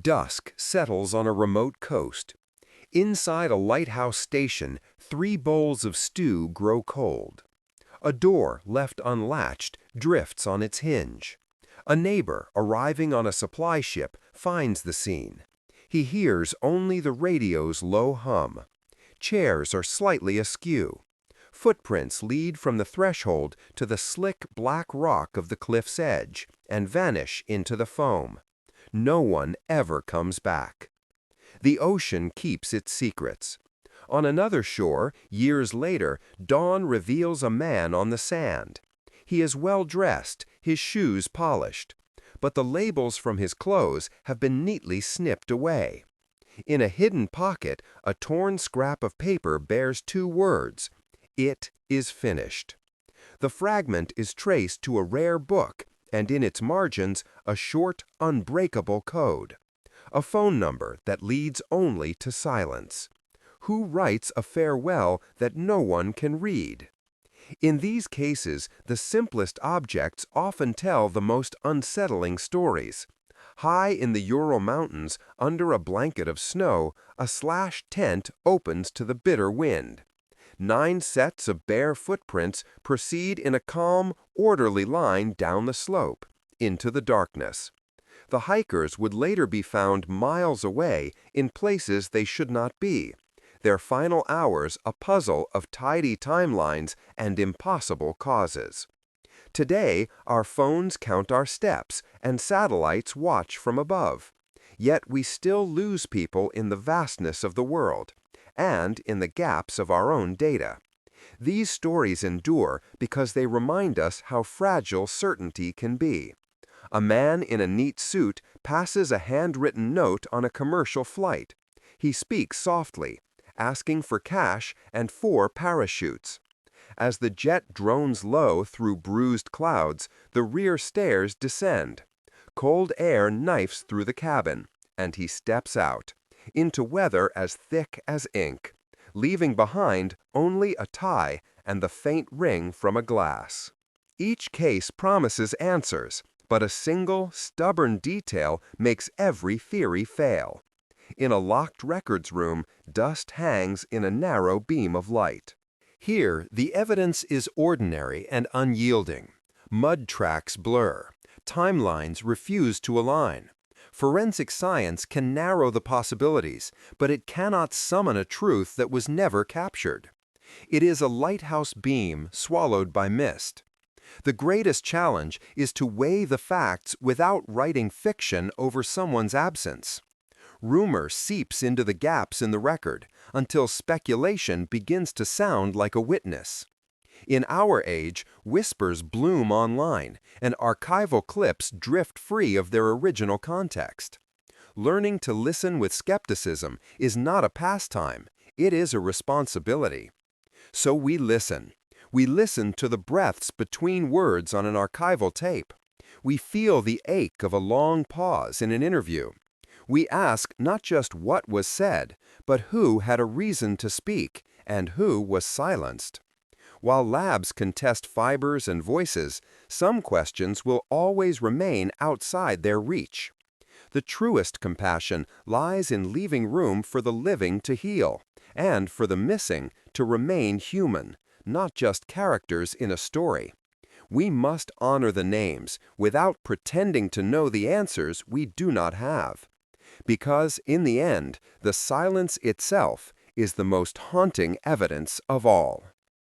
Dusk settles on a remote coast. Inside a lighthouse station, 3 bowls of stew grow cold. A door, left unlatched, drifts on its hinge. A neighbor, arriving on a supply ship, finds the scene. He hears only the radio's low hum. Chairs are slightly askew. Footprints lead from the threshold to the slick black rock of the cliff's edge and vanish into the foam. No one ever comes back. The ocean keeps its secrets. On another shore, years later, dawn reveals a man on the sand. He is well dressed, his shoes polished, but the labels from his clothes have been neatly snipped away. In a hidden pocket, a torn scrap of paper bears 2 words: "It is finished." The fragment is traced to a rare book, and in its margins, a short, unbreakable code. A phone number that leads only to silence. Who writes a farewell that no one can read? In these cases, the simplest objects often tell the most unsettling stories. High in the Ural Mountains, under a blanket of snow, a slashed tent opens to the bitter wind. 9 sets of bare footprints proceed in a calm, orderly line down the slope, into the darkness. The hikers would later be found miles away in places they should not be, their final hours a puzzle of tidy timelines and impossible causes. Today, our phones count our steps and satellites watch from above. Yet we still lose people in the vastness of the world and in the gaps of our own data. These stories endure because they remind us how fragile certainty can be. A man in a neat suit passes a handwritten note on a commercial flight. He speaks softly, asking for cash and 4 parachutes. As the jet drones low through bruised clouds, the rear stairs descend. Cold air knifes through the cabin, and he steps out, into weather as thick as ink, leaving behind only a tie and the faint ring from a glass. Each case promises answers, but a single, stubborn detail makes every theory fail. In a locked records room, dust hangs in a narrow beam of light. Here, the evidence is ordinary and unyielding. Mud tracks blur. Timelines refuse to align. Forensic science can narrow the possibilities, but it cannot summon a truth that was never captured. It is a lighthouse beam swallowed by mist. The greatest challenge is to weigh the facts without writing fiction over someone's absence. Rumor seeps into the gaps in the record until speculation begins to sound like a witness. In our age, whispers bloom online, and archival clips drift free of their original context. Learning to listen with skepticism is not a pastime, it is a responsibility. So we listen. We listen to the breaths between words on an archival tape. We feel the ache of a long pause in an interview. We ask not just what was said, but who had a reason to speak and who was silenced. While labs can test fibers and voices, some questions will always remain outside their reach. The truest compassion lies in leaving room for the living to heal, and for the missing to remain human, not just characters in a story. We must honor the names without pretending to know the answers we do not have. Because, in the end, the silence itself is the most haunting evidence of all.